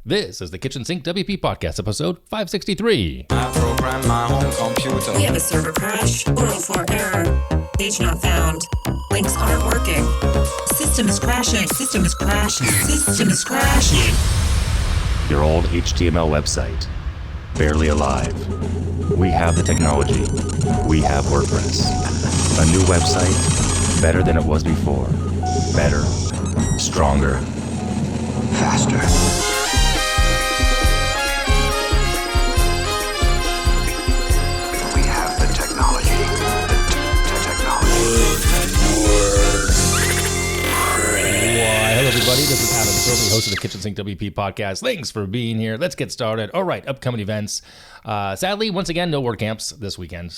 This is the Kitchen Sink WP Podcast, episode 563. I program my home computer. We have a server crash, 404 error, page not found, links aren't working, system is crashing, system is crashing, system is crashing. Your old HTML website, barely alive. We have the technology. We have WordPress. A new website, better than it was before. Better, stronger, faster. We have the technology. The technology. Hello, everybody. This is Adam Silver, host of the Kitchen Sink WP Podcast. Thanks for being here. Let's get started. All right, upcoming events. Sadly, once again, no WordCamps this weekend.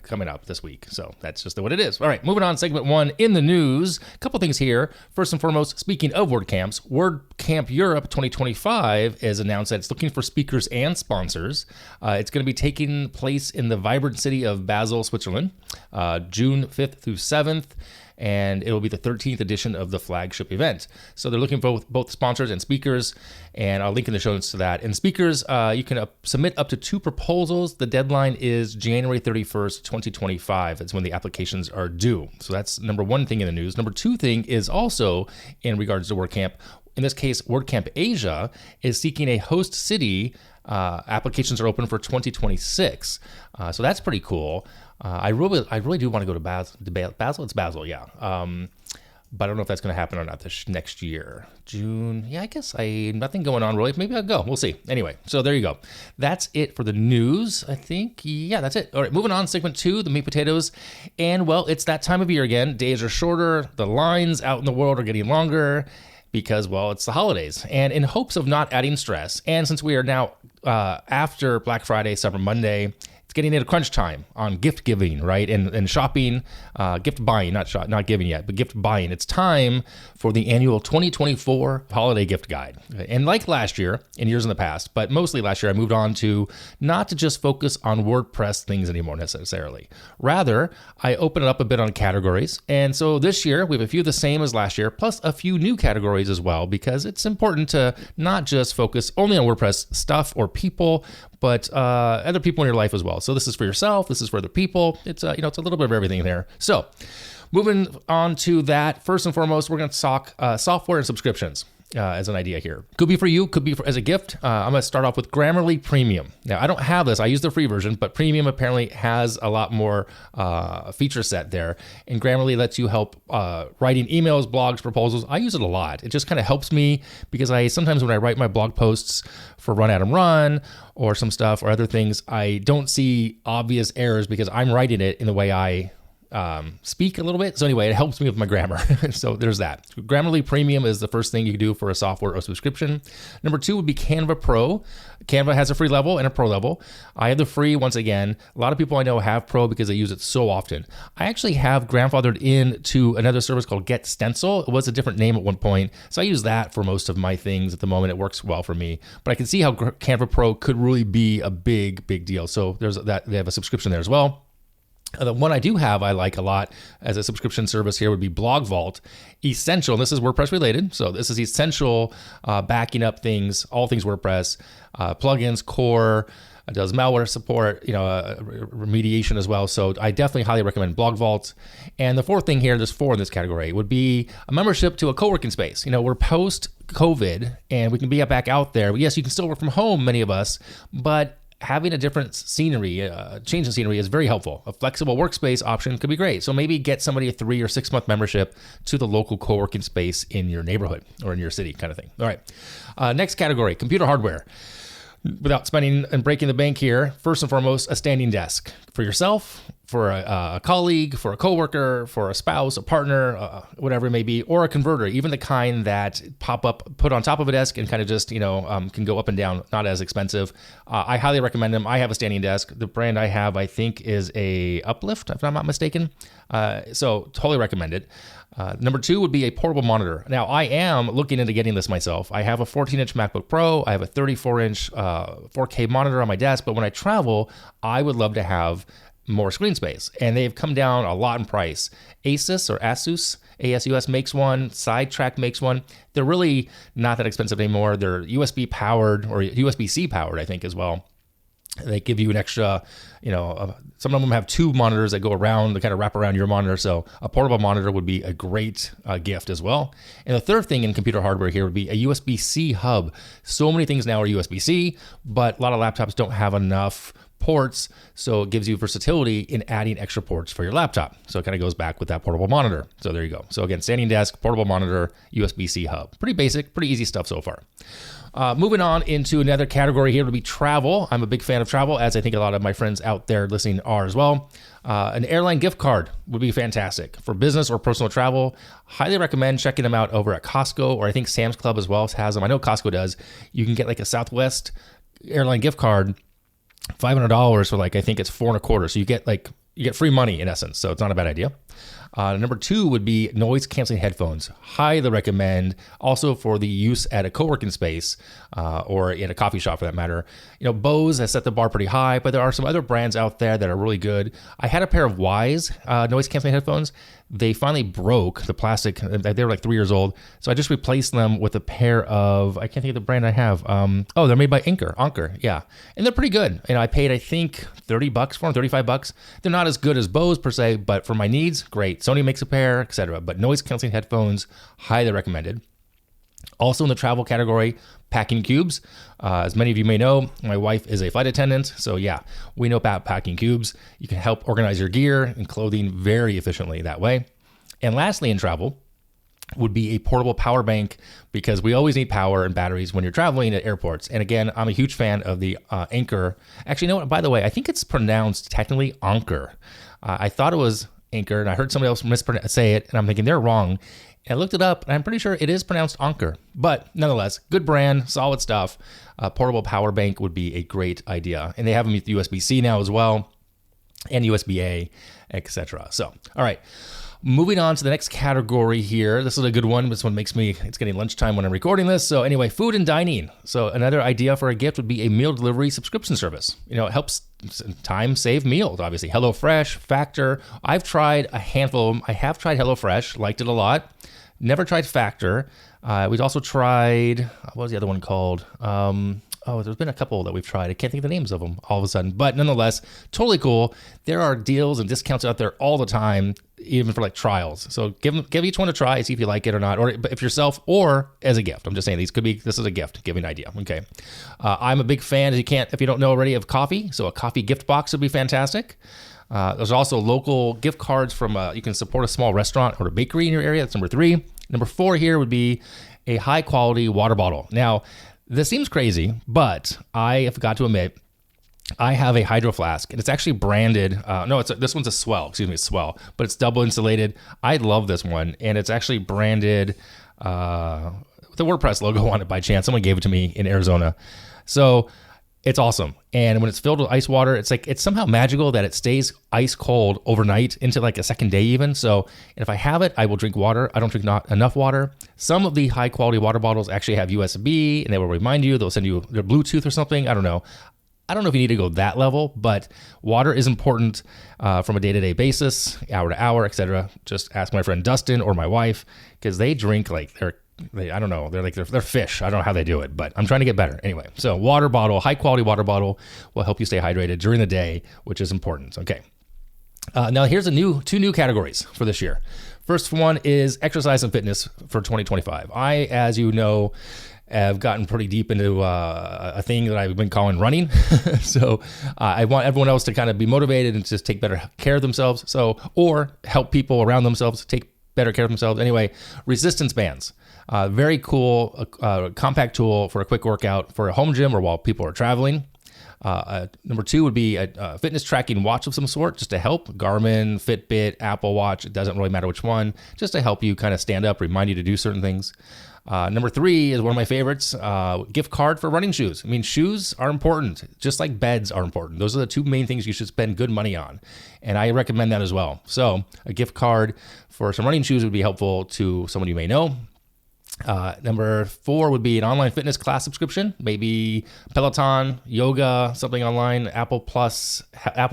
Coming up this week. So that's just what it is. All right, moving on. Segment 1 in the news. A couple things here. First and foremost, speaking of WordCamps, WordCamp Europe 2025 is announced that it's looking for speakers and sponsors. It's going to be taking place in the vibrant city of Basel, Switzerland, June 5th through 7th. And it will be the 13th edition of the flagship event. So they're looking for both sponsors and speakers, and I'll link in the show notes to that. And speakers, you can submit up to 2 proposals. The deadline is January 31st, 2025. That's when the applications are due. So that's number 1 thing in the news. Number 2 thing is also in regards to WordCamp. In this case, WordCamp Asia is seeking a host city. Applications are open for 2026. So that's pretty cool. I really do want to go to Basel. It's Basel, yeah. But I don't know if that's going to happen or not this next year. June, yeah, I guess nothing going on really. Maybe I'll go. We'll see. Anyway, so there you go. That's it for the news, I think. Yeah, that's it. All right, moving on. Segment 2, the meat potatoes. And, well, it's that time of year again. Days are shorter. The lines out in the world are getting longer because, well, it's the holidays. And in hopes of not adding stress, and since we are now after Black Friday, Cyber Monday, it's getting into crunch time on gift giving, right? And shopping, gift buying, not giving yet, but gift buying. It's time for the annual 2024 holiday gift guide. And like last year and years in the past, but mostly last year, I moved on to not to just focus on WordPress things anymore necessarily. Rather, I open it up a bit on categories. And so this year, we have a few the same as last year, plus a few new categories as well, because it's important to not just focus only on WordPress stuff or people, but other people in your life as well. So this is for yourself. This is for other people. It's it's a little bit of everything there. So moving on to that, first and foremost, we're going to talk software and subscriptions as an idea here. Could be for you, could be as a gift. I'm going to start off with Grammarly Premium. Now, I don't have this. I use the free version, but Premium apparently has a lot more feature set there. And Grammarly lets you help writing emails, blogs, proposals. I use it a lot. It just kind of helps me because sometimes when I write my blog posts for Run Adam Run or some stuff or other things, I don't see obvious errors because I'm writing it in the way I speak a little bit. So anyway, it helps me with my grammar. So there's that. Grammarly Premium is the first thing you can do for a software or subscription. Number 2 would be Canva Pro. Canva has a free level and a pro level. I have the free once again. A lot of people I know have pro because they use it so often. I actually have grandfathered into another service called Get Stencil. It was a different name at one point. So I use that for most of my things at the moment. It works well for me. But I can see how Canva Pro could really be a big, big deal. So there's that. They have a subscription there as well. The one I do have, I like a lot as a subscription service here would be Blog Vault Essential. This is WordPress related. So this is Essential, backing up things, all things WordPress, plugins, core, does malware support, remediation as well. So I definitely highly recommend Blog Vault. And the 4th thing here, there's 4 in this category, would be a membership to a co-working space. We're post-COVID and we can be back out there. Yes, you can still work from home, many of us, but having a different scenery, change in scenery is very helpful. A flexible workspace option could be great. So maybe get somebody a 3 or 6 month membership to the local co-working space in your neighborhood or in your city kind of thing. All right. Next category, computer hardware. Without spending and breaking the bank here, first and foremost, a standing desk for yourself, for a colleague, for a coworker, for a spouse, a partner, whatever it may be, or a converter, even the kind that put on top of a desk and kind of just, can go up and down, not as expensive. I highly recommend them. I have a standing desk. The brand I have, I think, is a Uplift, if I'm not mistaken. So totally recommend it. Number 2 would be a portable monitor. Now, I am looking into getting this myself. I have a 14-inch MacBook Pro. I have a 34-inch 4K monitor on my desk. But when I travel, I would love to have more screen space. And they've come down a lot in price. Asus makes one. Sidetrack makes one. They're really not that expensive anymore. They're USB powered or USB-C powered, I think, as well. They give you an extra, some of them have 2 monitors that go around, that kind of wrap around your monitor. So a portable monitor would be a great gift as well. And the third thing in computer hardware here would be a USB-C hub. So many things now are USB-C, but a lot of laptops don't have enough ports, so it gives you versatility in adding extra ports for your laptop. So it kind of goes back with that portable monitor. So there you go. So again, standing desk, portable monitor, USB-C hub. Pretty basic, pretty easy stuff so far. Moving on into another category here would be travel. I'm a big fan of travel, as I think a lot of my friends out there listening are as well. An airline gift card would be fantastic for business or personal travel. Highly recommend checking them out over at Costco, or I think Sam's Club as well has them. I know Costco does. You can get like a Southwest airline gift card, $500 for I think it's $4.25. So you get free money in essence. So it's not a bad idea. Number 2 would be noise canceling headphones. Highly recommend, also for the use at a co-working space or in a coffee shop for that matter. Bose has set the bar pretty high, but there are some other brands out there that are really good. I had a pair of Wise noise canceling headphones. They finally broke the plastic. They were like 3 years old. So I just replaced them with a pair of, I can't think of the brand I have. They're made by Anker. Yeah. And they're pretty good. I paid, I think, $30 for them, $35. They're not as good as Bose per se, but for my needs, great. Sony makes a pair, etc. But noise canceling headphones, highly recommended. Also in the travel category, packing cubes. As many of you may know, my wife is a flight attendant. So yeah, we know about packing cubes. You can help organize your gear and clothing very efficiently that way. And lastly, in travel would be a portable power bank, because we always need power and batteries when you're traveling at airports. And again, I'm a huge fan of the Anker. Actually, you know what? By the way, I think it's pronounced technically Anker. I thought it was Anker, and I heard somebody else say it, and I'm thinking they're wrong. And I looked it up, and I'm pretty sure it is pronounced Anker. But nonetheless, good brand, solid stuff. Portable power bank would be a great idea. And they have them with USB-C now as well, and USB-A, etc. So, all right. Moving on to the next category here. This is a good one. This one it's getting lunchtime when I'm recording this. So anyway, food and dining. So another idea for a gift would be a meal delivery subscription service. It helps time save meals, obviously. HelloFresh, Factor. I've tried a handful of them. I have tried HelloFresh, liked it a lot. Never tried Factor. We've also tried, what was the other one called? There's been a couple that we've tried. I can't think of the names of them all of a sudden. But nonetheless, totally cool. There are deals and discounts out there all the time, even for trials. So give each one a try, see if you like it or not, or if yourself or as a gift. I'm just saying this is a gift, give me an idea. Okay. I'm a big fan, if you don't know already, of coffee. So a coffee gift box would be fantastic. There's also local gift cards from, you can support a small restaurant or a bakery in your area. That's number 3. Number 4 here would be a high quality water bottle. Now, this seems crazy, but I have got to admit, I have a hydro flask, and it's actually branded. This one's a Swell. Excuse me, Swell, but it's double insulated. I love this one, and it's actually branded with the WordPress logo on it by chance. Someone gave it to me in Arizona, so it's awesome. And when it's filled with ice water, it's somehow magical that it stays ice cold overnight into a second day even. So if I have it, I will drink water. I don't drink not enough water. Some of the high quality water bottles actually have USB, and they will remind you. They'll send you their Bluetooth or something. I don't know if you need to go that level, but water is important from a day-to-day basis, hour to hour, etc. Just ask my friend Dustin or my wife, because they drink they're fish. I don't know how they do it, but I'm trying to get better. Anyway, so water bottle, high quality water bottle will help you stay hydrated during the day, which is important. Okay. Now here's two new categories for this year. First one is exercise and fitness for 2025. I, as you know, have gotten pretty deep into a thing that I've been calling running. So I want everyone else to kind of be motivated and just take better care of themselves. Or help people around themselves take better care of themselves. Anyway, resistance bands. Very cool, compact tool for a quick workout for a home gym or while people are traveling. Number 2 would be a fitness tracking watch of some sort, just to help. Garmin, Fitbit, Apple Watch, it doesn't really matter which one, just to help you kind of stand up, remind you to do certain things. Number 3 is one of my favorites, gift card for running shoes. I mean, shoes are important, just like beds are important. Those are the 2 main things you should spend good money on, and I recommend that as well. So a gift card for some running shoes would be helpful to someone you may know. Number 4 would be an online fitness class subscription, maybe Peloton, yoga, something online. Apple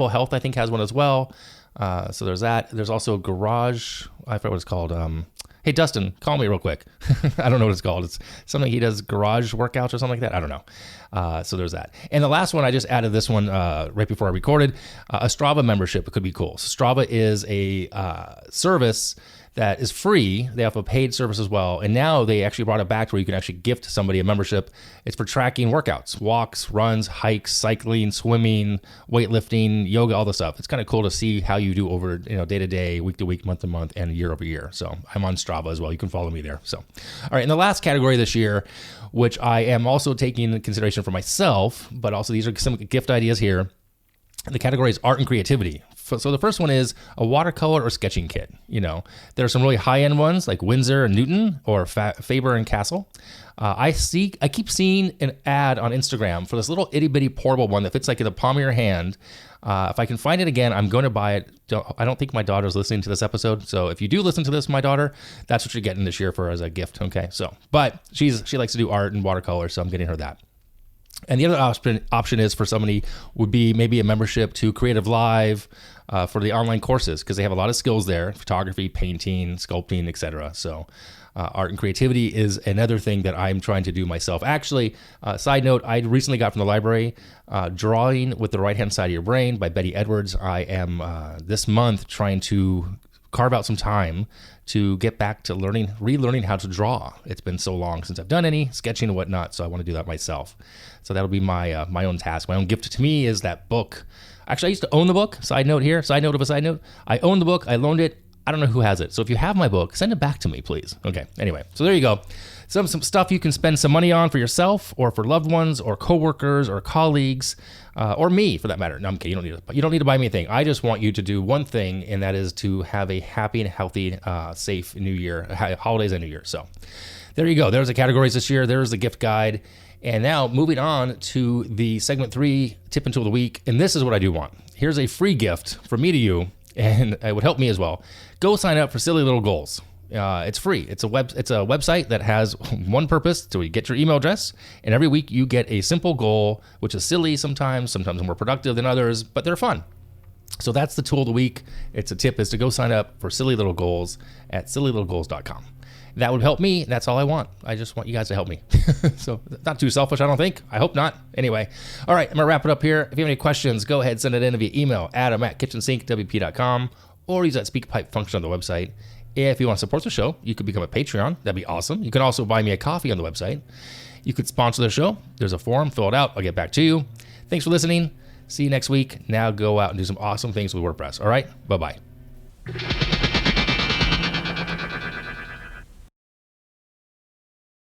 Health, I think, has one as well. So there's that. There's also Garage. I forget what it's called. Hey, Dustin, call me real quick. I don't know what it's called. It's something he does, garage workouts or something like that. I don't know. So there's that. And the last one, I just added this one right before I recorded. A Strava membership could be cool. So Strava is a service that is free. They have a paid service as well. And now they actually brought it back to where you can actually gift somebody a membership. It's for tracking workouts, walks, runs, hikes, cycling, swimming, weightlifting, yoga, all the stuff. It's kind of cool to see how you do over, day to day, week to week, month to month, and year over year. So I'm on Strava as well. You can follow me there. So, all right. And the last category this year, which I am also taking into consideration for myself, but also these are some gift ideas here. The category is art and creativity. So the first one is a watercolor or sketching kit. There are some really high-end ones like Winsor and Newton or Faber and Castle. I keep seeing an ad on Instagram for this little itty-bitty portable one that fits like in the palm of your hand. If I can find it again, I'm going to buy it. I don't think my daughter's listening to this episode. So if you do listen to this, my daughter, that's what you're getting this year for as a gift. Okay. So, but she likes to do art and watercolor, so I'm getting her that. And the other option is for somebody would be maybe a membership to Creative Live for the online courses, because they have a lot of skills there: photography, painting, sculpting, etc. So art and creativity is another thing that I'm trying to do myself. Actually, side note, I recently got from the library Drawing with the Right-Hand Side of Your Brain by Betty Edwards. I am this month trying to carve out some time to get back to relearning how to draw. It's been so long since I've done any sketching and whatnot, so I want to do that myself. So that'll be my own task. My own gift to me is that book. Actually, I used to own the book. Side note of a side note. I own the book. I loaned it. I don't know who has it. So if you have my book, send it back to me, please. Okay, anyway. So there you go. Some stuff you can spend some money on for yourself or for loved ones or coworkers or colleagues or me, for that matter. No, I'm kidding. You don't need to buy me a thing. I just want you to do one thing, and that is to have a happy and healthy, safe New Year, holidays and New Year. So there you go. There's the categories this year. There's the gift guide. And now moving on to the segment 3, tip and tool of the week. And this is what I do want. Here's a free gift from me to you, and it would help me as well. Go sign up for Silly Little Goals. It's free. It's a website that has one purpose: to get your email address, and every week you get a simple goal, which is silly sometimes more productive than others, but they're fun. So that's the tool of the week. It's a tip is to go sign up for Silly Little Goals at sillylittlegoals.com. That would help me. That's all I want. I just want you guys to help me. So not too selfish, I don't think. I hope not. Anyway, all right, I'm going to wrap it up here. If you have any questions, go ahead, send it in via email, adam@kitchensinkwp.com, or use that SpeakPipe function on the website. If you want to support the show, you could become a Patreon. That'd be awesome. You can also buy me a coffee on the website. You could sponsor the show. There's a form. Fill it out. I'll get back to you. Thanks for listening. See you next week. Now go out and do some awesome things with WordPress. All right? Bye-bye.